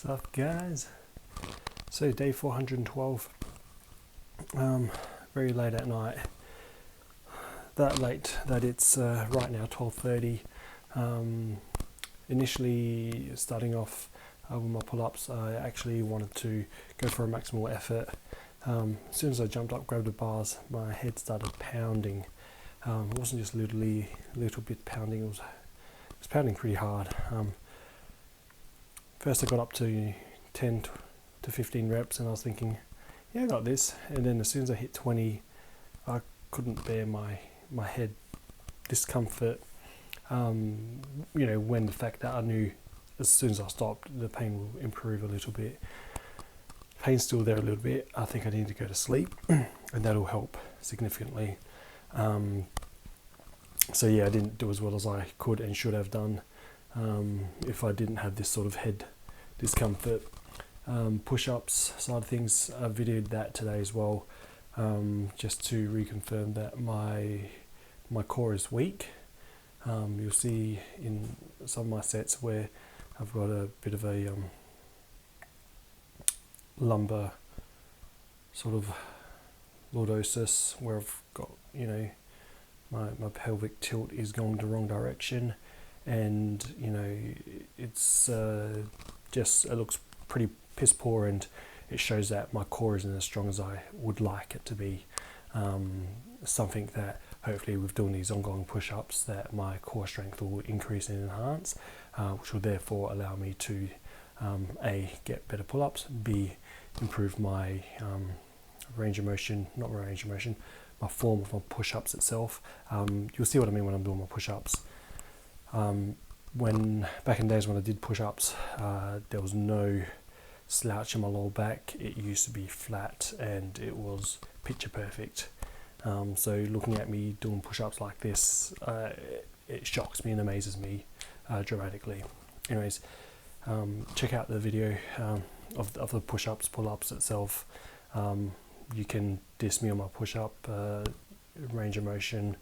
Sup guys? So day 412, very late at night, that late that it's right now 12:30. Initially starting off with my pull-ups, I actually wanted to go for a maximal effort. As soon as I jumped up, grabbed the bars, my head started pounding. It wasn't just little bit pounding, it was pounding pretty hard. First I got up to 10 to 15 reps and I was thinking, yeah, I got this. And then as soon as I hit 20, I couldn't bear my head discomfort. When the fact that I knew as soon as I stopped, the pain will improve a little bit. Pain's still there a little bit. I think I need to go to sleep and that'll help significantly. So yeah, I didn't do as well as I could and should have done if I didn't have this sort of head discomfort. Push-ups side of things, I videoed that today as well, just to reconfirm that my core is weak. You'll see in some of my sets where I've got a bit of a lumbar sort of lordosis, where I've got, my pelvic tilt is going the wrong direction, and it's it looks pretty piss poor, and it shows that my core isn't as strong as I would like it to be. Something that hopefully with doing these ongoing push-ups, that my core strength will increase and enhance, which will therefore allow me to A, get better pull-ups, B, improve my my form of my push-ups itself. You'll see what I mean when I'm doing my push-ups. When back in days when I did push-ups, there was no slouch in my lower back. It used to be flat and it was picture perfect. So looking at me doing push-ups like this, it shocks me and amazes me dramatically. Anyways, check out the video of the push-ups, pull-ups itself. You can diss me on my push-up range of motion,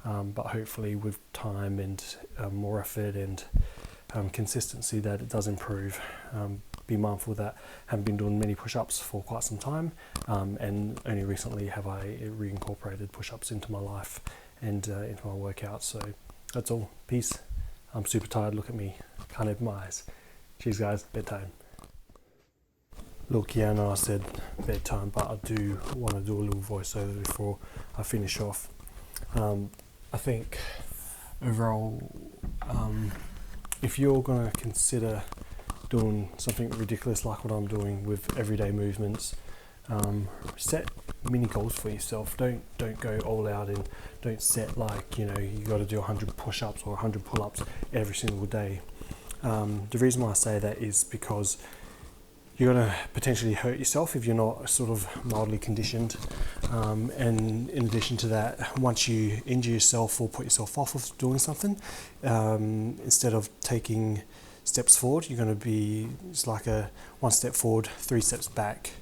but hopefully with time and more effort and consistency that it does improve. Be mindful that I haven't been doing many push-ups for quite some time, and only recently have I reincorporated push-ups into my life and into my workouts. So that's all. Peace. I'm super tired. Look at me. Can't open my eyes. Cheers guys. Bedtime. Look, yeah, I know I said bedtime, but I do want to do a little voiceover before I finish off. I think overall, if you're going to consider doing something ridiculous like what I'm doing with everyday movements, set mini goals for yourself. Don't go all out and don't set like, you got to do 100 push-ups or 100 pull-ups every single day. The reason why I say that is because you're going to potentially hurt yourself if you're not sort of mildly conditioned. And in addition to that, once you injure yourself or put yourself off of doing something, instead of taking steps forward, you're going to be, it's like a 1 step forward, 3 steps back.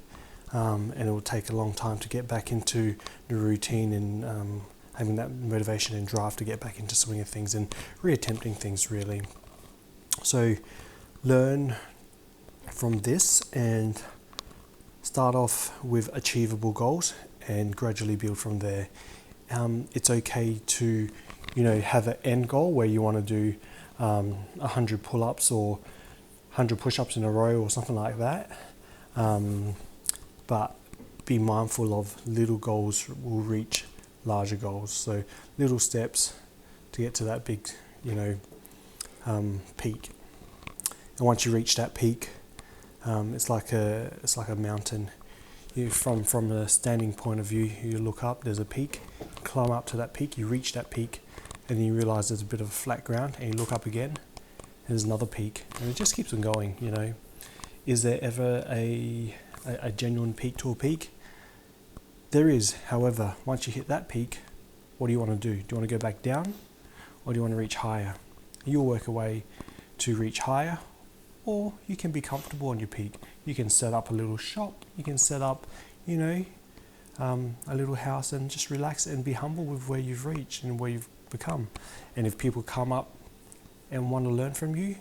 And it will take a long time to get back into the routine and having that motivation and drive to get back into swinging things and reattempting things really. So learn from this and start off with achievable goals and gradually build from there. It's okay to, have an end goal where you want to do 100 pull-ups or 100 push-ups in a row or something like that. But be mindful of little goals will reach larger goals. So little steps to get to that big, peak. And once you reach that peak, it's like a mountain. From a standing point of view, you look up, there's a peak, climb up to that peak, you reach that peak, and then you realize there's a bit of flat ground, and you look up again, and there's another peak, and it just keeps on going. Is there ever a genuine peak to a peak? There is. However, once you hit that peak, what do you want to do? Do you want to go back down, or do you want to reach higher? You'll work a way to reach higher, or you can be comfortable on your peak. You can set up a little shop, you can set up, a little house and just relax and be humble with where you've reached and where you've become. And if people come up and want to learn from you,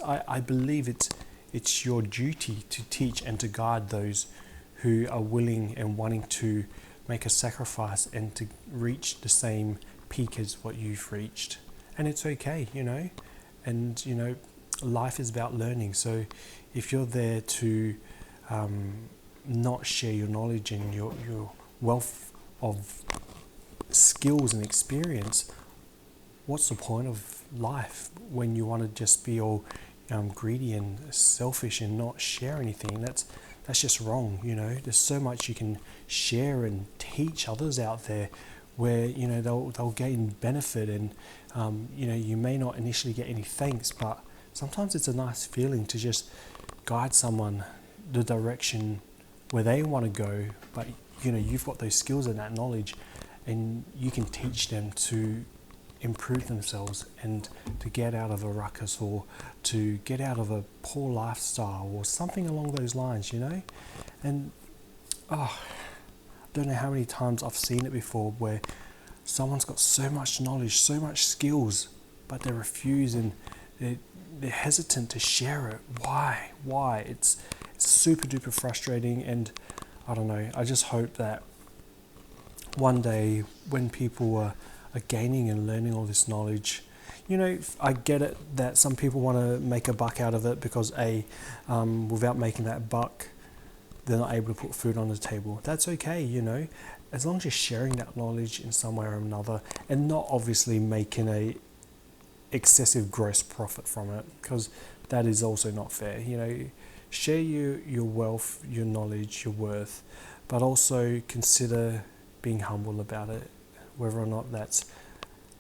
I believe it's it's your duty to teach and to guide those who are willing and wanting to make a sacrifice and to reach the same peak as what you've reached. And it's okay, and life is about learning. So if you're there to not share your knowledge and your wealth of skills and experience, what's the point of life when you want to just be all greedy and selfish and not share anything? That's just wrong. There's so much you can share and teach others out there where they'll gain benefit, and you may not initially get any thanks, but sometimes it's a nice feeling to just guide someone the direction where they want to go, but you've got those skills and that knowledge, and you can teach them to improve themselves and to get out of a ruckus or to get out of a poor lifestyle or something along those lines, And I don't know how many times I've seen it before where someone's got so much knowledge, so much skills, but they refuse and they're hesitant to share it. Why? It's super duper frustrating, and I don't know. I just hope that one day when people are gaining and learning all this knowledge, I get it that some people want to make a buck out of it because without making that buck, they're not able to put food on the table. That's okay, as long as you're sharing that knowledge in some way or another, and not obviously making a excessive gross profit from it, because that is also not fair. Share your wealth, your knowledge, your worth, but also consider being humble about it, whether or not that's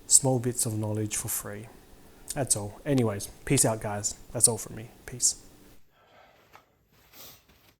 small bits of knowledge for free. That's all. Anyways, peace out, guys. That's all from me. Peace.